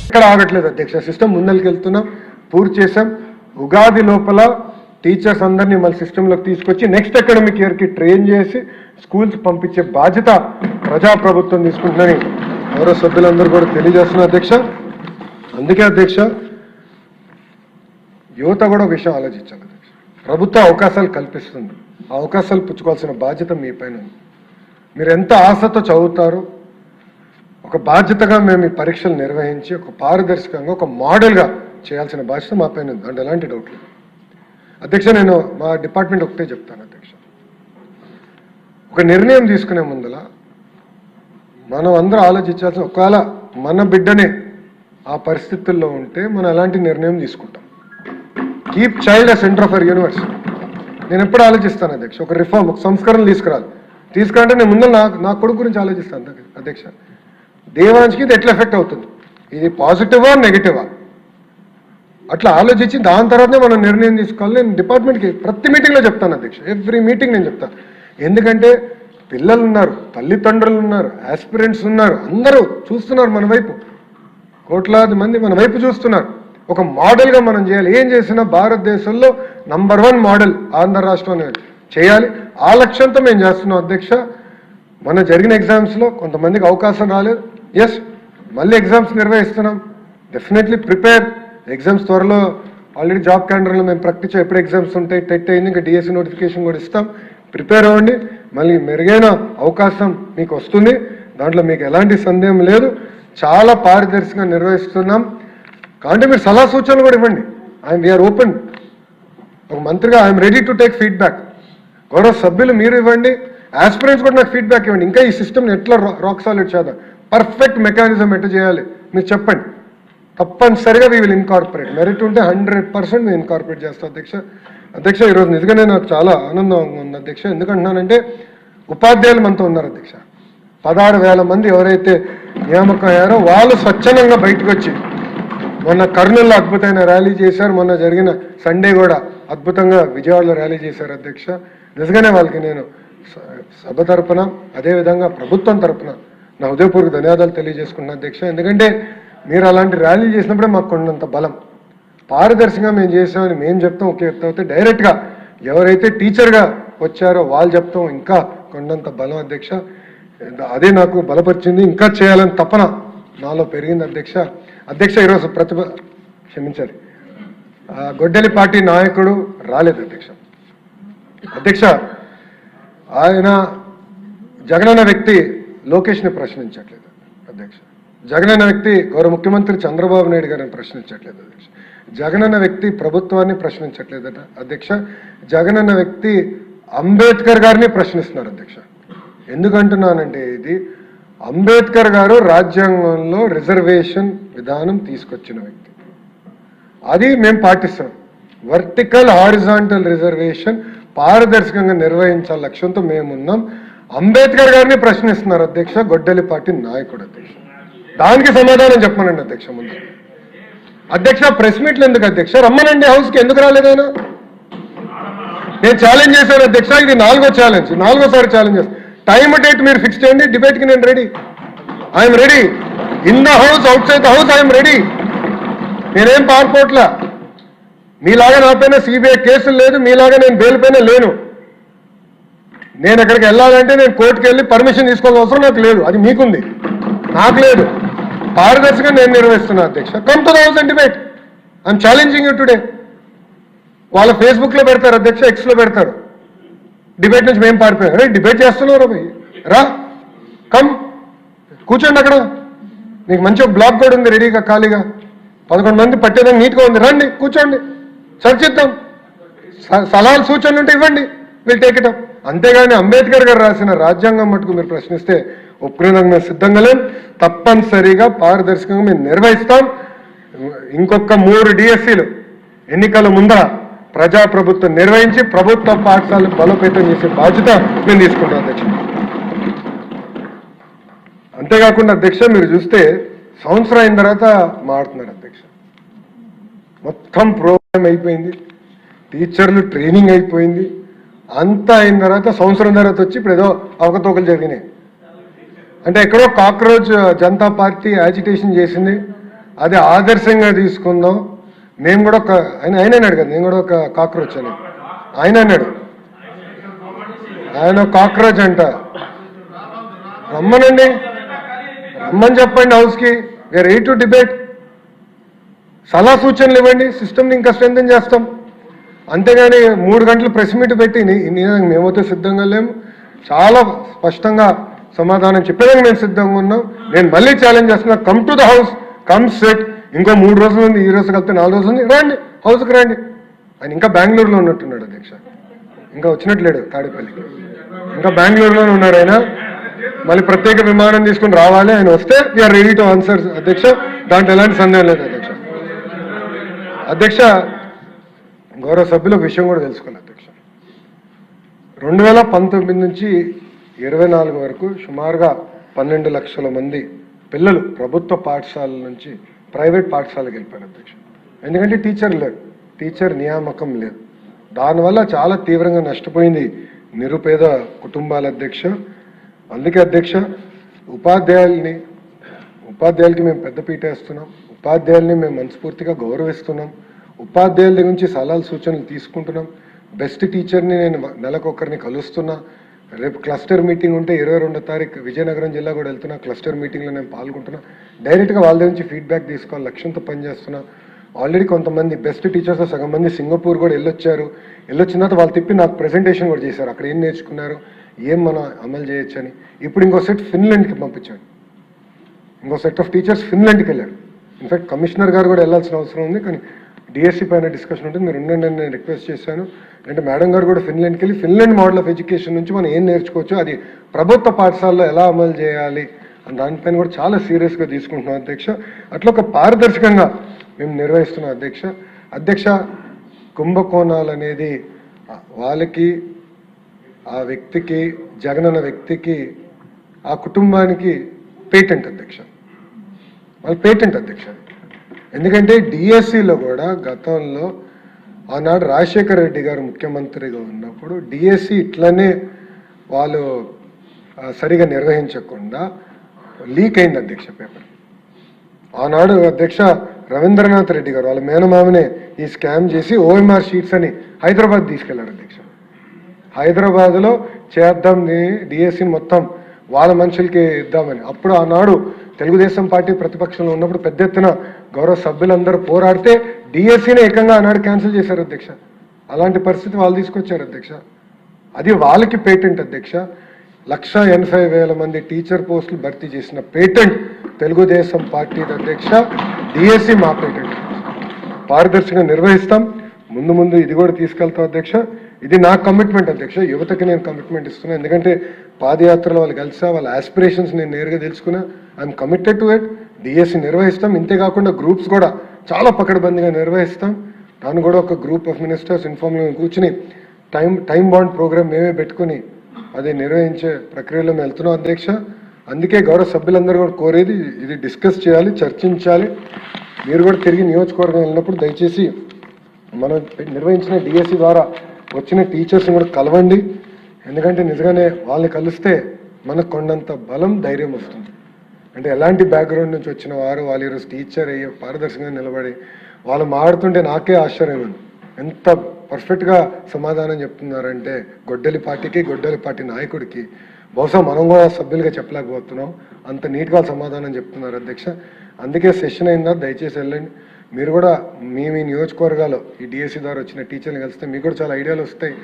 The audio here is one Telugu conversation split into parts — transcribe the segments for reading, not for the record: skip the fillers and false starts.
ఇక్కడ ఆగట్లేదు అధ్యక్ష, సిస్టమ్ ముందరికి వెళ్తున్నాం, పూర్తి చేసాం. ఉగాది లోపల టీచర్స్ అందరినీ మన సిస్టంలోకి తీసుకొచ్చి నెక్స్ట్ అకాడమిక్ ఇయర్కి ట్రైన్ చేసి స్కూల్స్ పంపించే బాధ్యత ప్రజాప్రభుత్వం తీసుకుంటుందని గౌరవ సభ్యులందరూ కూడా తెలియజేస్తున్నారు అధ్యక్ష. అందుకే అధ్యక్ష, యువత కూడా విషయం ఆలోచించాలి అధ్యక్ష. ప్రభుత్వం అవకాశాలు కల్పిస్తుంది, ఆ అవకాశాలు పుచ్చుకోవాల్సిన బాధ్యత మీ పైన ఉంది. మీరు ఎంత ఆశతో చదువుతారో, ఒక బాధ్యతగా మేము ఈ పరీక్షలు నిర్వహించి ఒక పారదర్శకంగా ఒక మోడల్గా చేయాల్సిన బాధ్యత మా పైన ఉంది, అంటే ఎలాంటి డౌట్ లేదు అధ్యక్ష. నేను మా డిపార్ట్మెంట్ ఒకటే చెప్తాను అధ్యక్ష, ఒక నిర్ణయం తీసుకునే ముందల మనం అందరూ ఆలోచించాల్సిన, ఒకవేళ మన బిడ్డనే ఆ పరిస్థితుల్లో ఉంటే మనం ఎలాంటి నిర్ణయం తీసుకుంటాం. Keep child a centre of our universe. నేను ఎప్పుడు ఆలోచిస్తాను అధ్యక్ష, ఒక రిఫార్మ్, ఒక సంస్కరణ తీసుకురాలంటే నేను ముందు నా కొడుకు గురించి ఆలోచిస్తాను అధ్యక్ష. దేవాంశ్కి ఇది ఎట్లా ఎఫెక్ట్ అవుతుంది, ఇది పాజిటివా నెగిటివా, అట్లా ఆలోచించి దాని తర్వాతనే మనం నిర్ణయం తీసుకోవాలి. నేను డిపార్ట్మెంట్కి ప్రతి మీటింగ్లో చెప్తాను అధ్యక్ష, ఎవ్రీ మీటింగ్ నేను చెప్తాను. ఎందుకంటే పిల్లలు ఉన్నారు, తల్లిదండ్రులు ఉన్నారు, ఆస్పిరెంట్స్ ఉన్నారు, అందరూ చూస్తున్నారు మన వైపు, కోట్లాది మంది మన వైపు చూస్తున్నారు. ఒక మోడల్గా మనం చేయాలి. ఏం చేసినా భారతదేశంలో నంబర్ 1 మోడల్ ఆంధ్ర రాష్ట్రం చేయాలి. ఆ లక్ష్యంతో మేము చేస్తున్నాం అధ్యక్ష. మొన్న జరిగిన ఎగ్జామ్స్లో కొంతమందికి అవకాశం రాలేదు. ఎస్, మళ్ళీ ఎగ్జామ్స్ నిర్వహిస్తున్నాం. Definitely prepare. ఎగ్జామ్స్ త్వరలో ఆల్రెడీ జాబ్ క్యాలెండర్లో మేము ప్రకటించాం ఎప్పుడు ఎగ్జామ్స్ ఉంటాయి. టెట్ అయింది, ఇంకా డిఎస్సి నోటిఫికేషన్ కూడా ఇస్తాం. ప్రిపేర్ అవ్వండి, మళ్ళీ మెరుగైన అవకాశం మీకు వస్తుంది, దాంట్లో మీకు ఎలాంటి సందేహం లేదు. చాలా పారదర్శకంగా నిర్వహిస్తున్నాం. కాబట్టి మీరు సలహా సూచనలు కూడా ఇవ్వండి. We're open. ఒక మంత్రిగా I'm ready to take feedback. గౌరవ సభ్యులు మీరు ఇవ్వండి, ఆస్పిరెంట్స్ కూడా నాకు ఫీడ్బ్యాక్ ఇవ్వండి. ఇంకా ఈ సిస్టమ్ని ఎట్లా రాక్ సాలిడ్ చేద్దాం, పర్ఫెక్ట్ మెకానిజం ఎట్లా చేయాలి మీరు చెప్పండి. తప్పనిసరిగా వీ విల్ ఇన్కార్పొరేట్. మెరిట్ ఉంటే 100% మేము ఇన్కార్పొరేట్ చేస్తాం అధ్యక్ష. ఈరోజు నిజంగానే నాకు చాలా ఆనందంగా ఉంది అధ్యక్ష. ఎందుకంటున్నానంటే ఉపాధ్యాయులు మనతో ఉన్నారు అధ్యక్ష. 16,000 మంది ఎవరైతే నియామకం అయ్యారో వాళ్ళు స్వచ్ఛందంగా బయటకు వచ్చి మొన్న కర్నూలులో అద్భుతమైన ర్యాలీ చేశారు. మొన్న జరిగిన సండే కూడా అద్భుతంగా విజయవాడలో ర్యాలీ చేశారు అధ్యక్ష. నిజంగానే వాళ్ళకి నేను సభ తరపున అదేవిధంగా ప్రభుత్వం తరపున నా హృదయపూర్వక ధన్యవాదాలు తెలియజేసుకున్నాను అధ్యక్ష. ఎందుకంటే మీరు అలాంటి ర్యాలీ చేసినప్పుడే మాకు కొండంత బలం. పారదర్శకంగా మేము చేసామని మేము చెప్తాం ఒకే చెప్తే, డైరెక్ట్గా ఎవరైతే టీచర్గా వచ్చారో వాళ్ళు చెప్తాం ఇంకా కొండంత బలం అధ్యక్ష. అదే నాకు బలపరిచింది, ఇంకా చేయాలని తపన నాలో పెరిగింది అధ్యక్ష. ఈరోజు క్షమించాలి, గొడ్డలి పార్టీ నాయకుడు రాలేదు అధ్యక్ష. ఆయన జగనన్న వ్యక్తి లోకేష్ని ప్రశ్నించట్లేదు అధ్యక్ష. జగనన్న వ్యక్తి గౌరవ ముఖ్యమంత్రి చంద్రబాబు నాయుడు గారిని ప్రశ్నించట్లేదు అధ్యక్ష. జగనన్న వ్యక్తి ప్రభుత్వాన్ని ప్రశ్నించట్లేదట అధ్యక్ష. జగనన్న వ్యక్తి అంబేద్కర్ గారిని ప్రశ్నిస్తున్నారు అధ్యక్ష. ఎందుకంటున్నానంటే, ఇది అంబేద్కర్ గారు రాజ్యాంగంలో రిజర్వేషన్ విధానం తీసుకొచ్చిన వ్యక్తి, అది మేము పాటిస్తాం. వర్టికల్ హారిజాంటల్ రిజర్వేషన్ పారదర్శకంగా నిర్వహించాల లక్ష్యంతో మేమున్నాం. అంబేద్కర్ గారిని ప్రశ్నిస్తున్నారు అధ్యక్ష గొడ్డలి పార్టీ నాయకుడు అధ్యక్ష. దానికి సమాధానం చెప్పమనండి అధ్యక్ష. ముందు అధ్యక్ష ప్రెస్ మీట్లు ఎందుకు అధ్యక్ష, రమ్మనండి హౌస్కి. ఎందుకు రాలేదైనా? నేను ఛాలెంజ్ చేశాను అధ్యక్ష, ఇది 4వ ఛాలెంజ్, 4వసారి ఛాలెంజ్ చేస్తాను. టైం డేట్ మీరు ఫిక్స్ చేయండి, డిబేట్కి నేను ready. I'm ready. In the house, out side the house I'm ready. నేనేం పారిపోట్లా. మీలాగా నా పైన సిబిఐ కేసులు లేదు, మీలాగా నేను బెయిల్ పైన లేను. నేను ఎక్కడికి వెళ్ళాలంటే నేను కోర్టుకు వెళ్ళి పర్మిషన్ తీసుకోవాల్సిన అవసరం నాకు లేదు, అది మీకుంది, నాకు లేదు. పారదర్శకంగా నేను నిర్వహిస్తున్నా అధ్యక్ష. Come to the house and debate. I'm challenging you today. వాళ్ళ ఫేస్బుక్లో పెడతారు అధ్యక్ష, ఎక్స్లో పెడతారు, డిబేట్ నుంచి మేము పారిపోయాం. అరే డిబేట్ చేస్తున్నారు రా, కమ్ కూర్చోండి అక్కడ. నీకు మంచి బ్లాక్ కూడా ఉంది రెడీగా, ఖాళీగా 11 మంది పట్టేదాన్ని నీట్గా ఉంది, రండి కూర్చోండి, చర్చిద్దాం. సలహాలు సూచనలు ఉంటే ఇవ్వండి, వీళ్ళు టేక్ ఇట్ అప్. అంతేగాని అంబేద్కర్ గారు రాసిన రాజ్యాంగం మటుకు మీరు ప్రశ్నిస్తే ఒప్పుకునేదానికి మేము సిద్ధంగా లేం. తప్పనిసరిగా పారదర్శకంగా మేము నిర్వహిస్తాం. ఇంకొక 3 డిఎస్సీలు ఎన్నికల ముందర ప్రజాప్రభుత్వం నిర్వహించి ప్రభుత్వ పాఠశాలను బలోపేతం చేసే బాధ్యత మేము తీసుకుంటాం అధ్యక్ష. అంతేకాకుండా అధ్యక్ష, మీరు చూస్తే సంవత్సరం అయిన తర్వాత మారుతున్నారు అధ్యక్ష. మొత్తం ప్రోగ్రామ్ అయిపోయింది, టీచర్లు ట్రైనింగ్ అయిపోయింది, అంతా అయిన తర్వాత సంవత్సరం తర్వాత వచ్చి ఇప్పుడు ఏదో అవకతవకలు జరిగినాయి. అంటే ఎక్కడో కాక్రోచ్ జనతా పార్టీ యాజిటేషన్ చేసింది, అది ఆదర్శంగా తీసుకుందాం. మేము కూడా ఒక ఆయన అన్నాడు కదా, నేను కూడా ఒక కాక్రోచ్ అని ఆయన అన్నాడు. ఆయన కాక్రోచ్ అంట. రమ్మనండి, రమ్మని చెప్పండి హౌస్కి. We're ready to debate. సలహా సూచనలు ఇవ్వండి, సిస్టమ్ని ఇంకా స్ట్రెంథెన్ చేస్తాం. అంతేగాని 3 గంటలు ప్రెస్ మీట్ పెట్టి మేమైతే సిద్ధంగా లేము, చాలా స్పష్టంగా సమాధానం చెప్పేదానికి మేము సిద్ధంగా ఉన్నాం. నేను మళ్ళీ ఛాలెంజ్ చేస్తున్నా, come to the house, come set. ఇంకో 3 రోజులు ఉంది, ఈ రోజు కలిపితే 4 రోజులు ఉంది, రండి హౌస్కి రండి. ఆయన ఇంకా బెంగళూరులో ఉన్నట్టున్నాడు అధ్యక్ష, ఇంకా వచ్చినట్లేడు తాడేపల్లికి, ఇంకా బెంగళూరులోనే ఉన్నాడు ఆయన. మళ్ళీ ప్రత్యేక విమానం తీసుకుని రావాలి. ఆయన వస్తే వీఆర్ రెడీ టు ఆన్సర్ అధ్యక్ష, దాంట్లో ఎలాంటి సందేహం లేదు అధ్యక్ష. అధ్యక్ష, గౌరవ సభ్యుల విషయం కూడా తెలుసుకోవాలి అధ్యక్ష. 2019 నుంచి 24 వరకు సుమారుగా 12 లక్షల మంది పిల్లలు ప్రభుత్వ పాఠశాలల నుంచి ప్రైవేట్ పాఠశాలకు వెళ్ళిపోయారు అధ్యక్ష. ఎందుకంటే టీచర్ లేరు, టీచర్ నియామకం లేదు. దానివల్ల చాలా తీవ్రంగా నష్టపోయింది నిరుపేద కుటుంబాల అధ్యక్ష. అందుకే అధ్యక్ష, ఉపాధ్యాయులకి మేము పెద్దపీట వేస్తున్నాం, ఉపాధ్యాయుల్ని మేము మనస్ఫూర్తిగా గౌరవిస్తున్నాం, ఉపాధ్యాయుల దగ్గర నుంచి సలహాలు సూచనలు తీసుకుంటున్నాం. బెస్ట్ టీచర్ని నేను నెలకొకరిని కలుస్తున్నా. రేపు క్లస్టర్ మీటింగ్ ఉంటే 22వ తారీఖు విజయనగరం జిల్లా కూడా వెళ్తున్నా. క్లస్టర్ మీటింగ్లో నేను పాల్గొంటున్నా. డైరెక్ట్గా వాళ్ళ దగ్గర నుంచి ఫీడ్బ్యాక్ తీసుకోవాలి లక్ష్యంతో పనిచేస్తున్నా. ఆల్రెడీ కొంతమంది బెస్ట్ టీచర్స్ సగం మంది సింగపూర్ కూడా వెళ్ళొచ్చారు. వెళ్ళొచ్చిన తర్వాత వాళ్ళు తిప్పి నాకు ప్రెజెంటేషన్ కూడా చేశారు, అక్కడ ఏం నేర్చుకున్నారు, ఏం మనం అమలు చేయొచ్చని. ఇప్పుడు ఇంకో సెట్ ఫిన్లాండ్కి పంపించాను, ఇంకో సెట్ ఆఫ్ టీచర్స్ ఫిన్లాండ్కి వెళ్ళారు. ఇన్ఫాక్ట్ కమిషనర్ గారు కూడా వెళ్ళాల్సిన అవసరం ఉంది, కానీ డిఎస్సి పైన డిస్కషన్ ఉంటుంది, మీరు ఉండండి అని నేను రిక్వెస్ట్ చేశాను. అంటే మేడం గారు కూడా ఫిన్లాండ్కి వెళ్ళి ఫిన్లాండ్ మోడల్ ఆఫ్ ఎడ్యుకేషన్ నుంచి మనం ఏం నేర్చుకోవచ్చు, అది ప్రభుత్వ పాఠశాలలో ఎలా అమలు చేయాలి అని దానిపైన కూడా చాలా సీరియస్గా తీసుకుంటున్నాం అధ్యక్ష. అట్లా ఒక పారదర్శకంగా మేము నిర్వహిస్తున్నాం అధ్యక్ష. అధ్యక్ష, కుంభకోణాలు అనేది వాళ్ళకి, ఆ వ్యక్తికి, జగనన్న వ్యక్తికి, ఆ కుటుంబానికి పేటెంట్ అధ్యక్ష, వాళ్ళ పేటెంట్ అధ్యక్ష. ఎందుకంటే డిఎస్సిలో కూడా గతంలో ఆనాడు రాజశేఖర రెడ్డి గారు ముఖ్యమంత్రిగా ఉన్నప్పుడు డిఎస్సి ఇట్లనే వాళ్ళు సరిగా నిర్వహించకుండా లీక్ అయింది అధ్యక్ష పేపర్. ఆనాడు అధ్యక్ష రవీంద్రనాథ్ రెడ్డి గారు వాళ్ళ మేనమామనే ఈ స్కామ్ చేసి ఓఎంఆర్ షీట్స్ అని హైదరాబాద్ తీసుకెళ్లారు అధ్యక్ష. హైదరాబాద్లో చేద్దాం డిఎస్సిని మొత్తం వాళ్ళ మనుషులకి ఇద్దామని. అప్పుడు ఆనాడు తెలుగుదేశం పార్టీ ప్రతిపక్షంలో ఉన్నప్పుడు పెద్ద ఎత్తున గౌరవ సభ్యులందరూ పోరాడితే డిఎస్సిని ఏకంగా ఆనాడు క్యాన్సిల్ చేశారు అధ్యక్ష. అలాంటి పరిస్థితి వాళ్ళు తీసుకొచ్చారు అధ్యక్ష. అది వాళ్ళకి పేటెంట్ అధ్యక్ష. 1,80,000 మంది టీచర్ పోస్టులు భర్తీ చేసిన పేటెంట్ తెలుగుదేశం పార్టీ అధ్యక్ష. డిఎస్సి మా పేటెంట్, పారదర్శకంగా నిర్వహిస్తాం. ముందు ఇది కూడా తీసుకెళ్తాం అధ్యక్ష. ఇది నా కమిట్మెంట్ అధ్యక్ష, యువతకి నేను కమిట్మెంట్ ఇస్తున్నా. ఎందుకంటే పాదయాత్రలో వాళ్ళు కలిసా, వాళ్ళ ఆస్పిరేషన్స్ నేను నేరుగా తెలుసుకున్నా. I'm committed to it. DSC నిర్వహిస్తాం. ఇంతేకాకుండా గ్రూప్స్ కూడా చాలా పకడ్బందీగా నిర్వహిస్తాం. దాన్ని కూడా ఒక గ్రూప్ ఆఫ్ మినిస్టర్స్ ఇన్ఫార్మ్లో కూర్చుని టైం బాండ్ ప్రోగ్రామ్ మేమే పెట్టుకుని అది నిర్వహించే ప్రక్రియలో మేము వెళ్తున్నాం అధ్యక్ష. అందుకే గౌరవ సభ్యులందరూ కూడా కోరేది ఇది డిస్కస్ చేయాలి, చర్చించాలి. మీరు కూడా తిరిగి నియోజకవర్గం వెళ్ళినప్పుడు దయచేసి మనం నిర్వహించిన డిఎస్సి ద్వారా వచ్చిన టీచర్స్ని కూడా కలవండి. ఎందుకంటే నిజంగానే వాళ్ళని కలిస్తే మనకు కొండంత బలం, ధైర్యం వస్తుంది. అంటే ఎలాంటి బ్యాక్గ్రౌండ్ నుంచి వచ్చిన వారు వాళ్ళు ఈరోజు టీచర్ అయ్యే పారదర్శకంగా నిలబడి వాళ్ళు మాడుతుంటే నాకే ఆశ్చర్యం ఉంది. ఎంత పర్ఫెక్ట్గా సమాధానం చెప్తున్నారంటే గొడ్డలి పార్టీ నాయకుడికి బహుశా మనం కూడా సభ్యులుగా చెప్పలేకపోతున్నాం, అంత నీట్గా సమాధానం చెప్తున్నారు అధ్యక్ష. అందుకే సెషన్ అయిందా, దయచేసి వెళ్ళండి. మీరు కూడా మీ నియోజకవర్గాల్లో ఈ డిఎస్సి ద్వారా వచ్చిన టీచర్ని కలిస్తే మీకు కూడా చాలా ఐడియాలు వస్తాయి.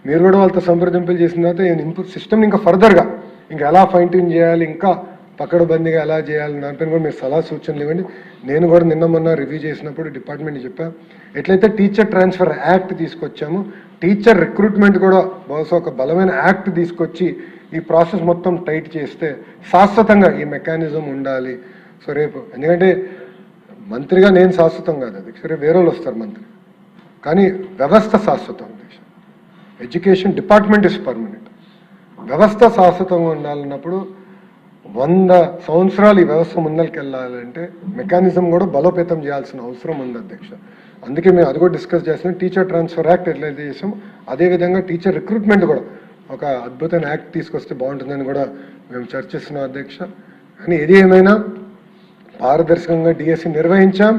మీరు కూడా వాళ్ళతో సంప్రదింపులు చేసిన తర్వాత సిస్టమ్ని ఇంకా ఫర్దర్గా ఇంకా ఎలా ఫైన్ ట్యూన్ చేయాలి, ఇంకా పకడ్బందీగా ఎలా చేయాలి దానిపైన కూడా మీరు సలహా సూచనలు ఇవ్వండి. నేను కూడా మొన్న రివ్యూ చేసినప్పుడు డిపార్ట్మెంట్ చెప్పాను, ఎట్లయితే టీచర్ ట్రాన్స్ఫర్ యాక్ట్ తీసుకొచ్చామో టీచర్ రిక్రూట్మెంట్ కూడా బహుశా ఒక బలమైన యాక్ట్ తీసుకొచ్చి ఈ ప్రాసెస్ మొత్తం టైట్ చేస్తే శాశ్వతంగా ఈ మెకానిజం ఉండాలి. సో రేపు ఎందుకంటే మంత్రిగా నేను శాశ్వతం కాదు అది, సరే వేరే వాళ్ళు వస్తారు మంత్రి, కానీ వ్యవస్థ శాశ్వతం. ఎడ్యుకేషన్ డిపార్ట్మెంట్ ఇస్ పర్మనెంట్, వ్యవస్థ శాశ్వతంగా ఉండాలన్నప్పుడు 100 సంవత్సరాలు ఈ వ్యవస్థ ముందరికి వెళ్ళాలంటే మెకానిజం కూడా బలోపేతం చేయాల్సిన అవసరం ఉంది అధ్యక్ష. అందుకే మేము అది కూడా డిస్కస్ చేస్తున్నాం. టీచర్ ట్రాన్స్ఫర్ యాక్ట్ ఎట్లయితే చేసాం అదేవిధంగా టీచర్ రిక్రూట్మెంట్ కూడా ఒక అద్భుతమైన యాక్ట్ తీసుకొస్తే బాగుంటుందని కూడా మేము చర్చిస్తున్నాం అధ్యక్ష. కానీ ఏది ఏమైనా పారదర్శకంగా డిఎస్సి నిర్వహించాం.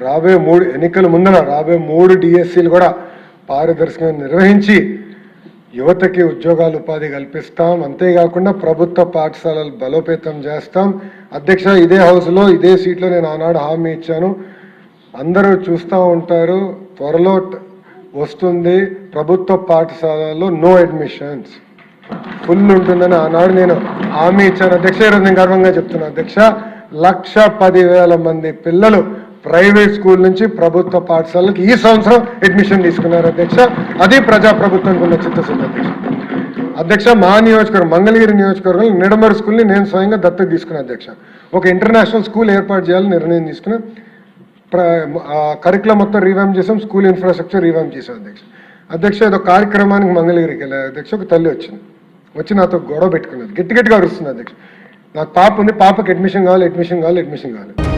రాబోయే 3 ఎన్నికల ముందర రాబోయే 3 డిఎస్సీలు కూడా పారదర్శకంగా నిర్వహించి యువతకి ఉద్యోగాలు ఉపాధి కల్పిస్తాం. అంతేకాకుండా ప్రభుత్వ పాఠశాలలు బలోపేతం చేస్తాం. అధ్యక్ష, ఇదే హౌస్లో ఇదే సీట్లో నేను ఆనాడు హామీ ఇచ్చాను. అందరూ చూస్తూ ఉంటారు, త్వరలో వస్తుంది ప్రభుత్వ పాఠశాలల్లో నో అడ్మిషన్స్, ఫుల్ ఉంటుందని ఆనాడు నేను హామీ ఇచ్చాను. అధ్యక్ష, ఈరోజు నేను గర్వంగా చెప్తున్నాను అధ్యక్ష, 1,10,000 మంది పిల్లలు ప్రైవేట్ స్కూల్ నుంచి ప్రభుత్వ పాఠశాలలకు ఈ సంవత్సరం అడ్మిషన్ తీసుకున్నారు అధ్యక్ష. అది ప్రజాప్రభుత్వానికి ఉన్న చిత్తశుద్ధి అధ్యక్ష. అధ్యక్ష, మా నియోజకవర్గం మంగళగిరి నియోజకవర్గంలో నిడమరు స్కూల్ని నేను స్వయంగా దత్తత తీసుకున్నాను అధ్యక్ష. ఒక ఇంటర్నేషనల్ స్కూల్ ఏర్పాటు చేయాలని నిర్ణయం తీసుకుని కరికులం మొత్తం రీవ్యామ్ చేసాం, స్కూల్ ఇన్ఫ్రాస్ట్రక్చర్ రీవ్యామ్ చేసాం అధ్యక్ష. అధ్యక్ష, ఏదో కార్యక్రమానికి మంగళగిరికి వెళ్ళారు అధ్యక్ష. ఒక తల్లి వచ్చి నాతో గొడవ పెట్టుకున్నది, గట్టిగా అరుస్తుంది అధ్యక్ష. నాకు పాప ఉంది, పాపకి అడ్మిషన్ కావాలి.